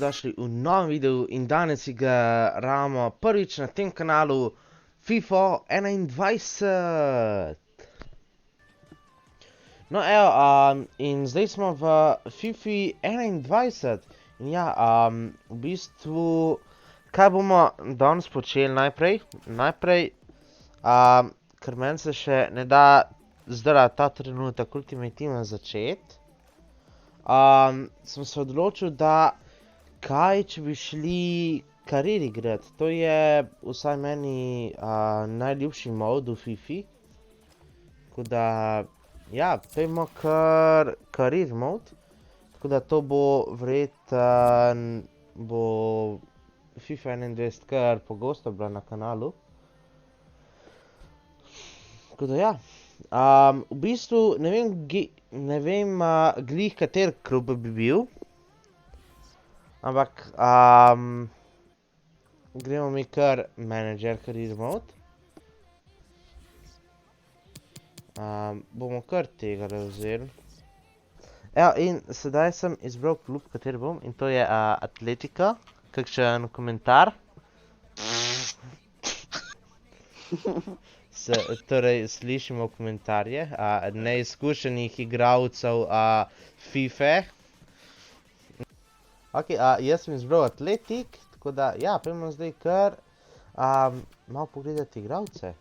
dobrodošli v novem videu in danes igramo prvič na tem kanalu FIFA 21. No evo, in zdaj smo v FIFA 21 in ja, v bistvu, kaj bomo danes počeli najprej? Ker meni se še ne da zdaj ta trenutek Ultimate Teama začeti. Sem se odločil, da kaj, če bi šli karier igrati. To je vsaj meni najljubši mod v Fifi. Tako da, ja, pojmo kar karier mod. Tako da to bo verjetno bo FIFA 21 kar pogosto bila na kanalu. Tako da, ja. V bistvu ne vem glih kater klub bi bil, ampak gremo mi kar manager career mode. Bomo kar tega vzeli. Evo, in sedaj sem izbral klub, kater bom, in to je Atletika. Kakšen komentar? Torej, slišimo komentarje neizkušenih igralcev FIFA. Ok, jaz sem izbral Atletik, tako da, ja, pojmo zdaj kar malo pogledati igralce,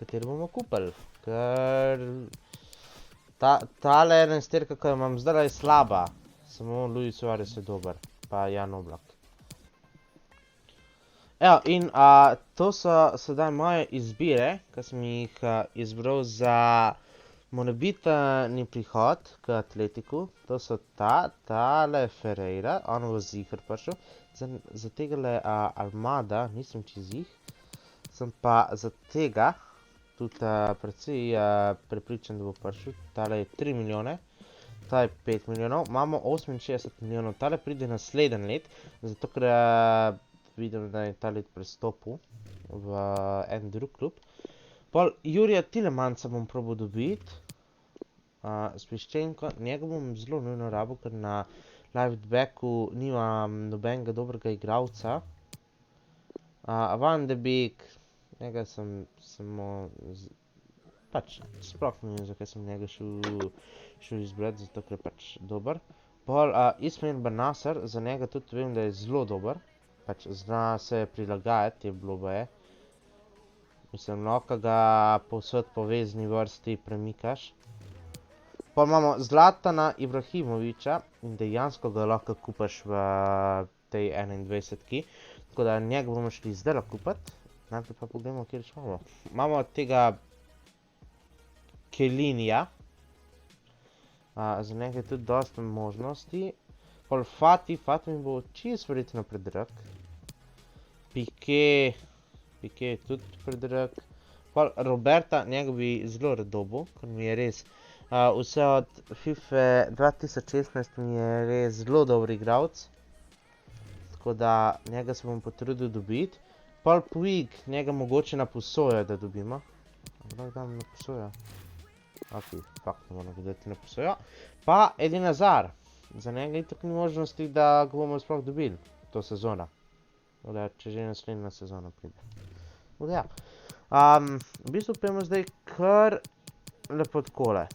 kateri bomo kupili. Ker tale enajsterka, ki jo imam zdaj, je slaba. Samo Luis Suarez je dober, pa Jan Oblak. Evo, in to so sedaj moje izbire, ki sem jih izbral za morebitni prihod k Atletiku. To so tale Ferreira, on bo ziher prišel. Za tegale Almada, nisem čez jih. Sem pa za tega tudi precej prepričan, da bo prišel. Tale je 3 milijone, ta je 5 milijonov. Imamo 68 milijonov, tale pride naslednji let, zato ker vidim, da je ta let prestopil v en drug klub. Pol Jurija Tielemansa bom probal dobiti. S Piščenko, njega bom zelo nujno rabil, ker na left-backu nimam nobenega dobrega igralca. Van de Beek, njega sem samo pač sploh ne vem, zakaj sem njega šel izbrati, zato ker je pač dober. Pol Ismail Bennacer, za njega tudi vem, da je zelo dober. Pač zna se prilagajati te blobe. Mislim, lahko ga povsod po vezni vrsti premikaš. Pa imamo Zlatana Ibrahimovića in dejansko ga lahko kupaš v tej 21-ki. Tako da njega bomo šli zdaj kupiti. Najprej pa pogledamo, kjer imamo. Imamo tega Kelinija. Za njega je tudi dosta možnosti. Pol Fati mi bo čist verjetno predrag. Piqué je tudi predrag. Pol Roberta, njega bi zelo rad dobil, ker mi je res vse od FIFA 2016 mi je res zelo dober igralec. Tako da njega se bom potrudil dobiti. Pol Puig, njega mogoče na posojo, da dobimo. Lahko dam na posojo. Ok, fakt ne moram gledati na posojo. Pa Eden Hazard. Za njega itak ni možnosti, da ga bomo sploh dobili to sezono. Če že naslednja sezona pride. Ja. V bistvu pojmo zdaj kar lepo takole.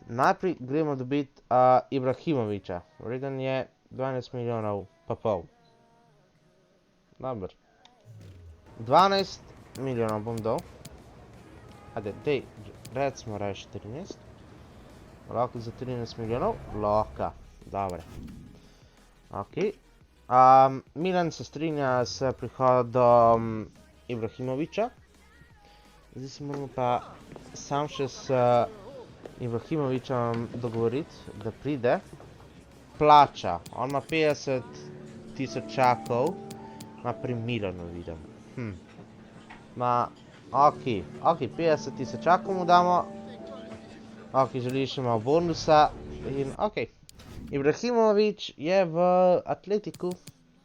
Najprej gremo dobiti Ibrahimovića. Vreden je 12 milijonov pa pol. Dober. 12 milijonov bom dal. Dej, recimo raje 14. Lahko za 13 milijonov? Lahko. Dobre. Ok. Milan se strinja s prihodom Ibrahimovića. Zdaj se moramo pa sam še s Ibrahimovićem dogovoriti, da pride. Plača. On ima 50 tisočakov. Ma pri Milanu vidim. Ok, 50 tisočakov mu damo. Ok, želi še malo bonusa. In ok. Ibrahimović je v Atletiku.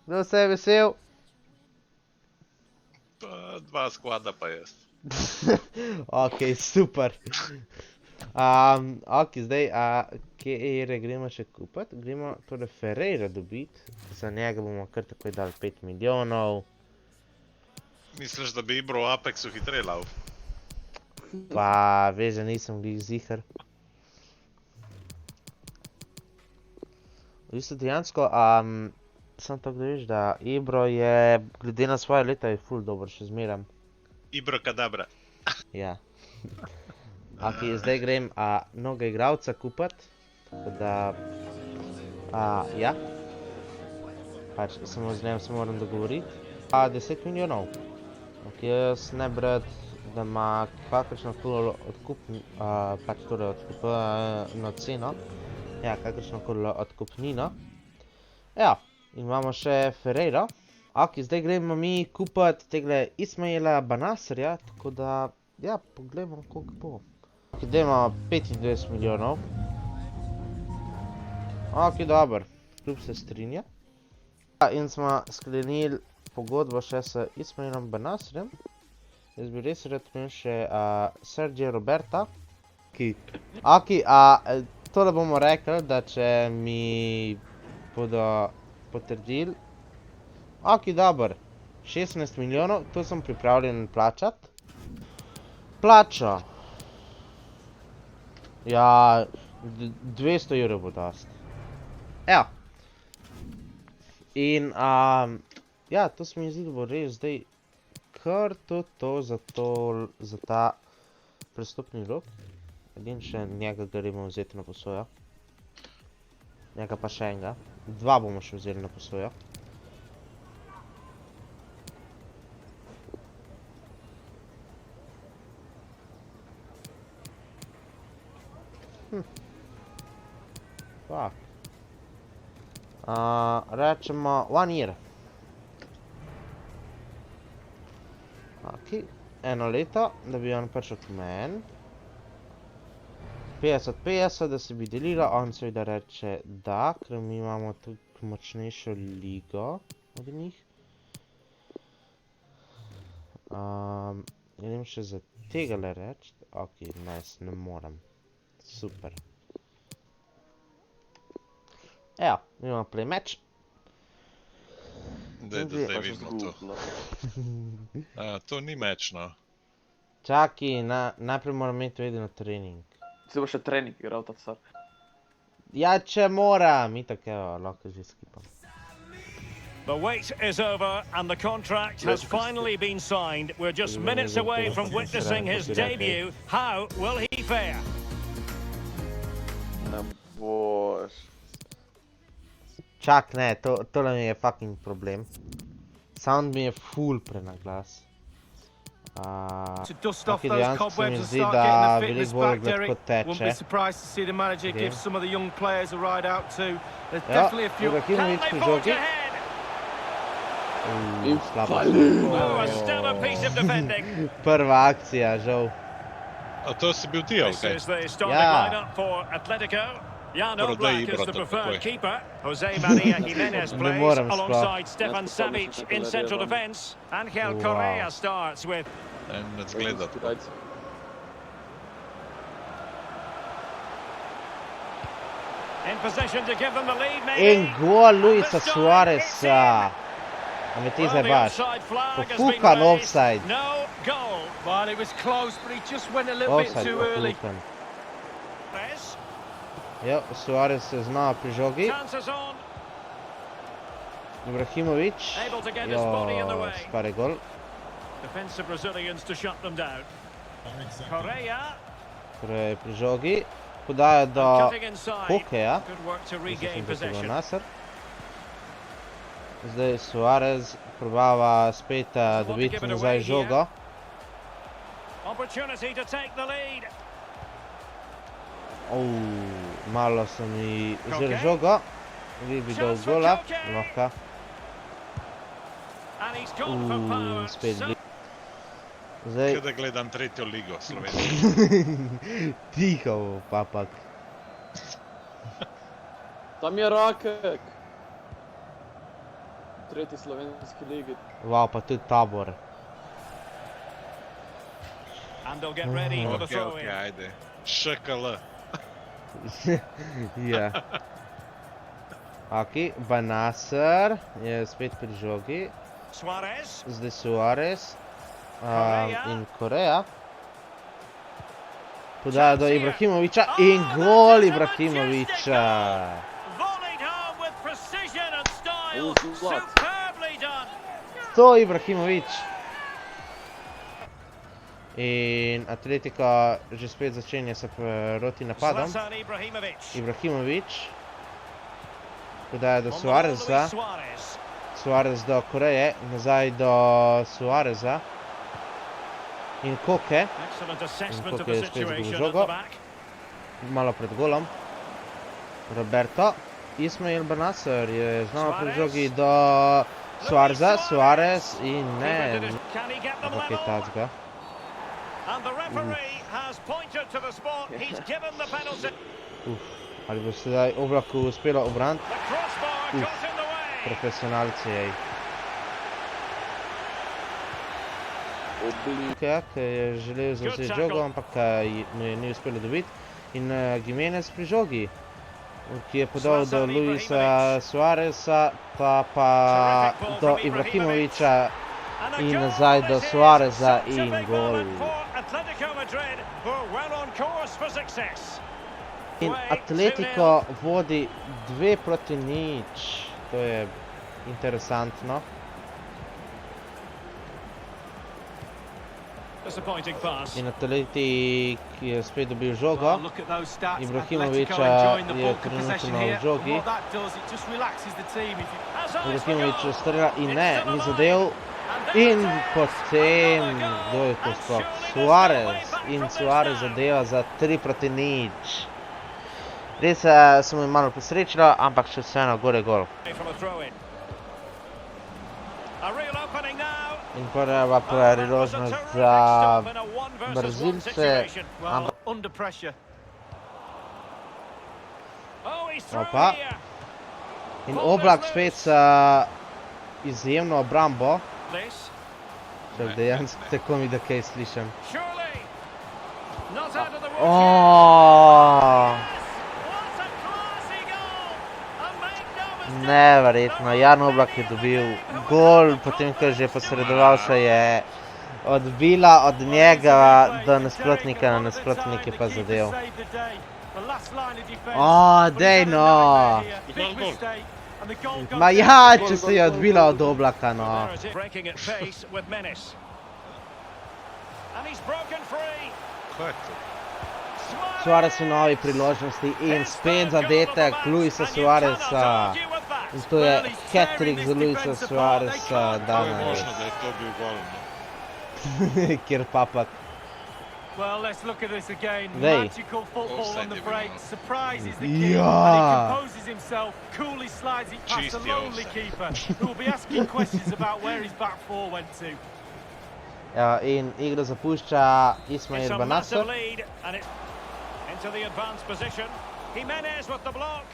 Kdo se je vesel? Pa 2 skvada pa jaz. Ok, super. Ok, zdaj, kje gremo še kupiti? Gremo tole Ferreira dobiti. Za njega bomo kar takoj dali 5 milijonov. Misliš, da bi Ibro v Apexu hitreje lav? Pa, veš, da nisem glih ziher. V bistvu dejansko, samo tako da veš, da Ibro je, glede na svoje leta, je ful dober še zmeraj. Ibro kadabra. Ja. Ok, zdaj grem mnoga igralca kupat, tako da, ja. Pač, samo z njem se moram dogovoriti. 10 milijonov. Ok, jaz ne brat, da ima kakršnokoli pač torej odkupno ceno. Ja, kakršnokoli odkupnino. Ja, in imamo še Ferreira. Ok, zdaj gremo mi kupat tegle Ismaila Banasarja, tako da, ja, pogledamo, koliko bo. Ok, dajmo 25 milijonov. Ok, dober. Klub se strinja. In smo sklenili pogodbo še s Ismailom Banasarjem. Jaz bi res rad imel še Sergio Roberta. Ok, tole bomo rekli, da če mi bodo potrdili. Ok, dober. 16 milijonov, to sem pripravljen plačati. Plačo. Ja, 200 evrov bo dost. Evo. In, ja, to se mi zdi, da bo res zdaj kar to za ta prestopni rok. Edin še njega gremo vzeti na posojo. Njega pa še enega. 2 bomo še vzeli na posojo. Fuck. Rečemo 1 year. Ok, 1 leto, da bi on prišel k meni. 50-50, da se bi delila, on seveda reče da, ker mi imamo tudi močnejšo ligo od njih. Grem še za tegale reči. Ok, nice, ne morem. Super. Evo, imamo play match. Daj, da zdaj vidimo to. To ni meč, no. Čaki, najprej moram imeti vedno trening. Se bo še trening igral ta car. Ja, če moram, itak evo, lahko že skipam. The wait is over and the contract has finally been signed. We're just minutes away from witnessing his debut. How will he fare? Ne boš. Čak, ne, tole mi je fucking problem. Sound mi je ful prenaglas. Ok, dejansko se mi zdi, da veliko bolj gladko teče. Ja, Ibrahimović pri žogi. Slabo. Prva akcija, žal. A to si bil ti, okej? Ja. Jan Prodaj Oblak is Ibra, the to preferred takoj. keeper. Jose Maria Jimenez Ne plays morem sploh. alongside Stefan Jaz pa Savic mislim, in da central Lerman. defence. Angel Wow. Correa starts with Ne zgleda. in position to give them the lead, In maybe. gol Luisa Suareza. A me ti Well, the zabaš. offside flag has Pofukan been raised. offside. No goal. Well, it was close, but he just went a little bit Offside, too early. pofukan. Perez. Jo, Suarez se znova pri žogi. Chances on. Ibrahimović. Able to get his body in the Jo, way. spare gol. Defensive Brazilians to shut them down. Correa. Torej pri žogi. Podaja do Cutting inside. Hokeja. Good work to Mislim, regain da se bo possession. Nasr. Zdaj Suarez probava spet dobiti give it nazaj away žogo. Opportunity to take the lead. Malo so mi vzeli Koke. žogo. Vi bi dal Chance for gola. Koke. Lahko. And he's gone for power. Spet So- bi. Zdaj, Kaj da gledam tretjo ligo Slovenije. tiho, papak. Tam je Rakek. Tretji slovenski ligi. Wow, pa tudi Tabor. And they'll get ready for the Ok, throw in. ajde. ŠKL. Ja. Ok, Banasar je spet pri žogi. Suarez. Zdaj Suarez. Correa. In Korea. Podaja do Ibrahimovića in gol Ibrahimovića. Volleyed home with precision and style. What? Superbly done. To je Ibrahimović. In Atletika že spet začenja se proti napadom. Zlatan Ibrahimović. Ibrahimović. Podaja do On the ball, Suareza. Luis Suarez. Suarez do Koreje. Nazaj do Suareza. In Koke. Excellent assessment of Koke the je spet izgubil situation at žogo. the back. Malo pred golom. Roberto. Ismail Banasar je znova pri žogi do Suareza. Suarez in Keeper did ne. it. Can he get them Ampak je level? tacga. And the referee has pointed to the spot. He's given the penalty. Ali bo sedaj Oblaku uspelo obraniti? The crossbar got in the way. Profesionalci, ej. Ki je želel zavzeti žogo, ampak mu je ni uspelo dobiti. In Gimenez pri žogi, ki je podal do Luisa Suareza, ta pa do Ibrahimovića And a in goal nazaj do this is. Suareza Such a in big gol. moment for Atletico Madrid, who are well on course for success. In Atletico vodi 2-0. To je interesantno. Disappointing pass. In Atleti je spet dobil žogo. Well, look at those stats. Ibrahimovića Atletico enjoying the je bulk of possession trenutno here. v žogi. And what that does, it just relaxes the team. If you... As eyes for Ibrahimović goal. strela in ne, It's to the ni line. zadev. And that's In it. potem, Another kdo je to goal. sploh? And surely there's no Suarez. way back In from this Suarez now. zadeva za 3-0. Res se mu je malo posrečilo, ampak še vseeno gore gol. From a throw in. A real opening now. In prva priložnost za Brazilce. Well, under pressure. Oh, he's through Opa. here. In Oblak spet s izjemno obrambo. This, Če dejansko tako mi da kaj slišim. surely. Not out of the woods. Oh, Yes! What a classy goal! And make no mistake. neverjetno, Jan Oblak je dobil gol, potem ko je že posredoval, še je odbila od njega do nasprotnika, nasprotnik je pa zadev. dej no. Ma ja, če se je odbila od Oblaka, no. There it is, breaking at pace with menace. And he's broken free. Ko je to? Suarez v novi priložnosti in spet zadetek Luisa Suareza. In to je hat-trick za Luisa Suareza To je danes, možno, da je to bil gol. No? kjer papak. Well, let's look at this again. They. Magical football Offside on the even break. more. Surprises the keeper. Yeah. And he composes himself, coolly slides it past a Cheesy lonely offside. keeper who will be asking questions about where his back four went to. Ja, in igro zapušča It's Ismail a Banasar. massive lead, and it's into the advanced position. Jimenez with the block.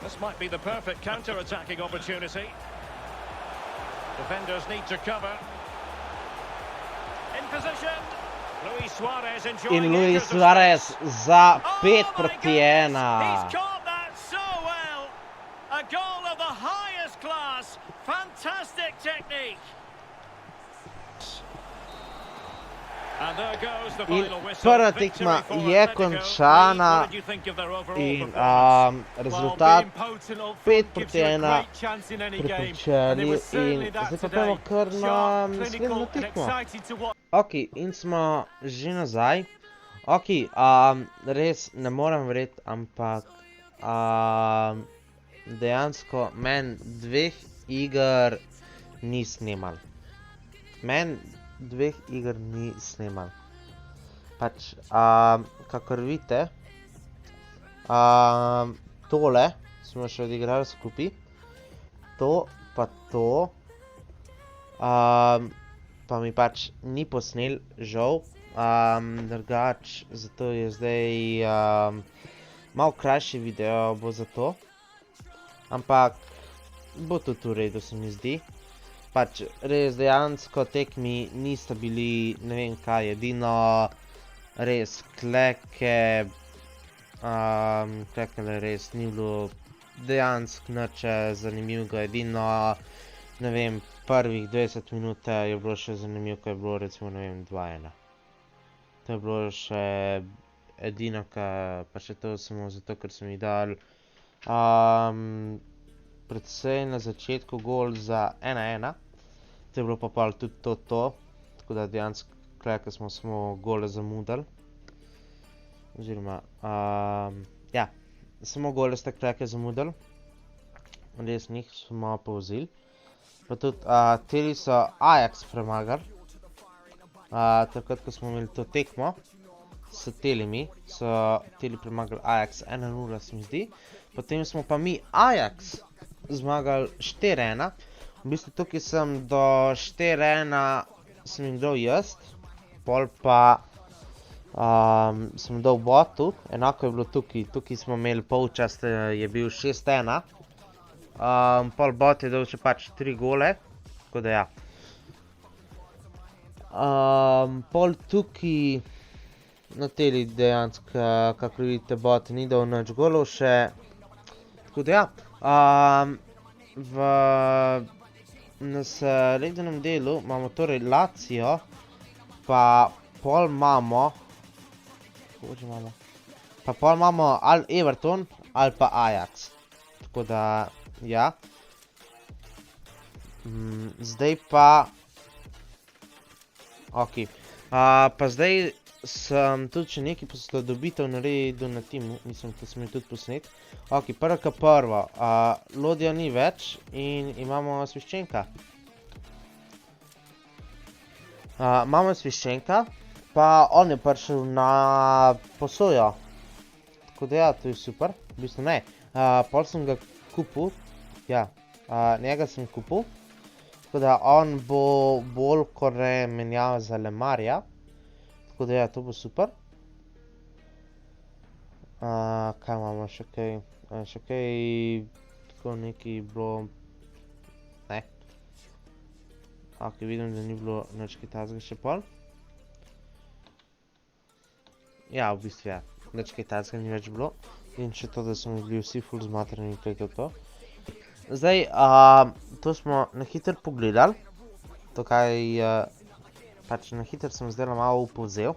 This might be the perfect counter-attacking opportunity. Defenders need to cover. In position. Luis Suarez enjoying In Luis acres of Suarez space. za Oh 5 my proti goodness, 1. He's caught that so well. A goal of the highest class. Fantastic technique. And there goes the In final whistle. prva Victory tekma for je Atletico. končana What did you think of their overall in performance? rezultat Well, being potent up 5 front gives proti you a 1 great chance in any game. And it prepričali was certainly in that zdaj pa today. pojmo kar na Sharp, naslednjo clinical and tekmo. excited to watch. Ok, in smo že nazaj. Ok, res ne morem verjeti, ampak dejansko meni dveh iger ni snemal. Meni dveh iger ni snemal. Pač, kakor vidite, tole smo še odigrali skupaj, to pa to, pa mi pač ni posnel, žal, drugač, zato je zdaj malo krajši video bo za to, ampak bo tudi v redu, se mi zdi. pač res dejansko tekmi nista bili, ne vem kaj, edino res kleke, klekele res ni bilo dejansko nič zanimivega, edino, ne vem, prvih 20 minut je bilo še zanimivo, ko je bilo recimo, ne vem, 2-1. To je bilo še edino, pa še to samo zato, ker sem jih dal predvsej na začetku gol za 1-1. To je bilo pa pol tudi to. Tako da dejansko kleke smo samo gole zamudili. Oziroma, ja, samo gole ste kleke zamudili. Res njih smo povzeli. Pa tudi teli so Ajax premagali. Takrat, ko smo imeli to tekmo s telimi, so teli premagali Ajax 1-0, se mi zdi. Potem smo pa mi Ajax zmagali 4-1. V bistvu tukaj sem do 4-1 sem jim dal jaz. Pol pa sem dal botu. Enako je bilo tukaj. Tukaj smo imeli polčas, je bil 6-1. Pol bot je dal še pač 3 gole. Tako da ja. Pol tukaj na teli dejansko, kako vidite, bot ni dal nič golov še. Tako da ja. Na srednjem delu imamo torej Lazio, pa pol imamo, pa pol imamo ali Everton ali pa Ajax. Tako da ja. Zdaj pa ok. Pa zdaj sem tudi še nekaj posodobitev naredil na timu, mislim, da sem jih tudi posnet. Ok, prvo ka prvo, Lodija ni več in imamo Sviščenka. Imamo Sviščenka, pa on je prišel na posojo. Tako da ja, to je super, v bistvu ne. Pol sem ga kupil, ja, njega sem kupil. Tako da on bo bolj menjal za Lemarja. Tako da ja, to bo super. Kaj imamo še kaj? Še kaj tako nekaj bilo... Ne. Ok, vidim, da ni bilo nič kaj tazga še pol. Ja, v bistvu ja. Nič kaj tazga ni več bilo. In še to, da smo bili vsi ful zmatrani, to je to. Zdaj, to smo na hitro pogledali. To kaj... Pač na hitro sem zdaj malo povzel.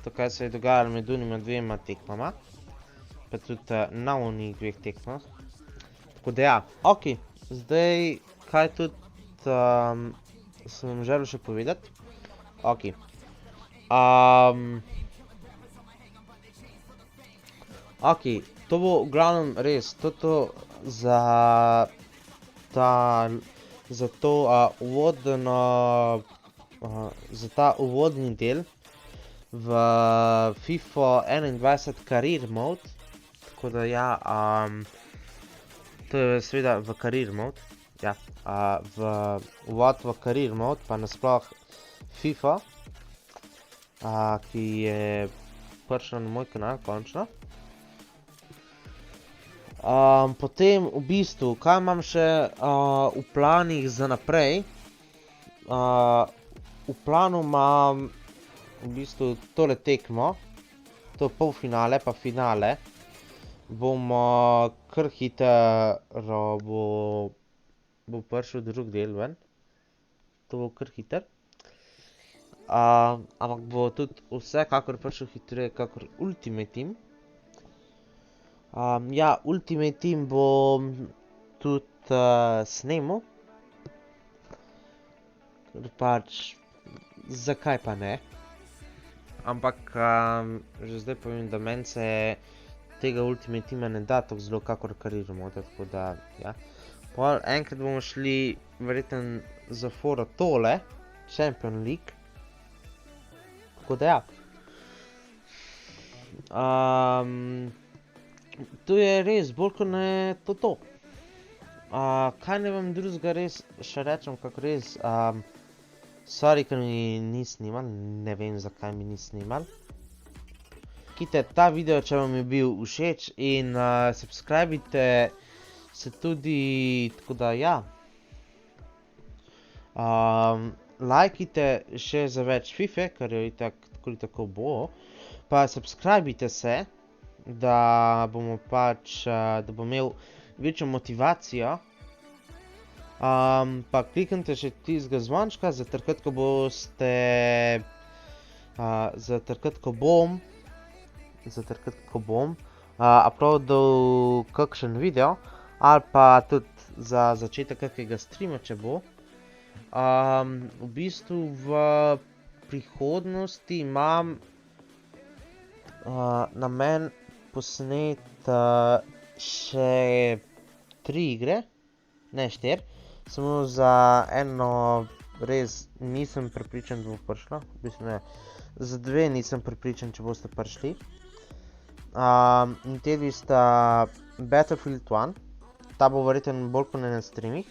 To, kaj se je dogajalo med unima dvema tekmama. Pa tudi na unih dveh tekmah. Tako da ja, ok. Zdaj, kaj tudi sem vam želel še povedati. Ok. Ok, to bo v glavnem res, to za to uvodno... za ta uvodni del v FIFA 21 Career Mode. Tako da ja, to je seveda v Career Mode. Ja, v uvod v Career Mode, pa nasploh FIFA, ki je prišla na moj kanal, končno. Potem v bistvu, kaj imam še v planih za naprej? V planu imam v bistvu tole tekmo, to polfinale pa finale. Bomo kar hitro bo prišel drug del ven. To bo kar hitro. Ampak bo tudi vsekakor prišel hitreje kakor Ultimate Team. Ja, Ultimate Team bom tudi snemal. Ker pač, zakaj pa ne? Ampak že zdaj povem, da meni se tega Ultimate Teama ne da tako zelo kakor Career Mode, tako da ja. Pol enkrat bomo šli verjetno za foro tole, Champion League. Tako da ja. To je res, bolj kot ne to. Kaj ne vam drugega res še rečem, kako res, sorry, ker mi ni snimal, ne vem zakaj mi ni snimal. Kite ta video, če vam je bil všeč in subscribite se tudi, tako da ja. Lajkite še za več FIFA, kar je itak tako ali tako bo, pa subscribite se, da bomo pač, da bom imel večjo motivacijo. Pa kliknite še tistega zvončka, za takrat, ko boste, za takrat, ko bom uploadal kakšen video, ali pa tudi za začetek kakega streama, če bo. V bistvu v prihodnosti imam namen posneti še 3 igre, ne 4, samo za eno res nisem prepričan, da bo prišlo, v bistvu ne, za 2 nisem prepričan, če boste prišli. In te dve sta Battlefield 1, ta bo verjetno bolj kot na streamih.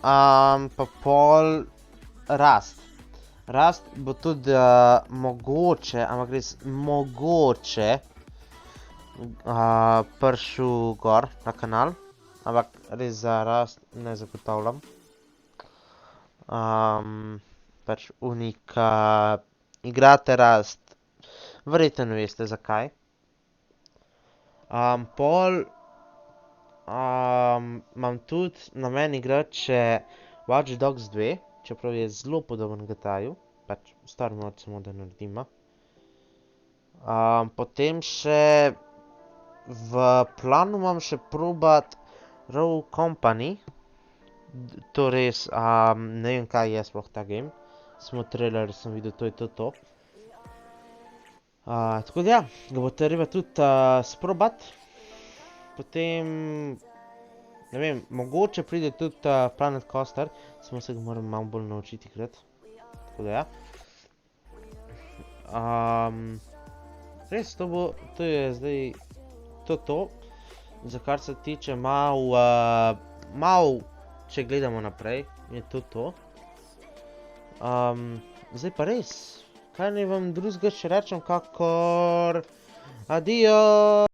Pa pol Rust. Rust bo tudi mogoče, ampak res mogoče prišel gor na kanal, ampak res za Rust ne zagotavljam. Pač unika igrate Rust, verjetno veste zakaj. Pol imam tudi namen igrati še Watch Dogs 2, čeprav je zelo podoben GTA-ju, pač star mod samo da naredimo. Potem še v planu imam še probat Rogue Company. To res, ne vem kaj je sploh ta game, samo trailer sem videl, to je to. Tako da ja, ga bo treba tudi sprobat. Potem, ne vem, mogoče pride tudi Planet Coaster, samo se ga moram malo bolj naučiti igrati. Tako da ja. Res, to je zdaj to. Za kar se tiče malo, če gledamo naprej, je to. Zdaj pa res, kaj naj vam drugega še rečem, kakor adijo!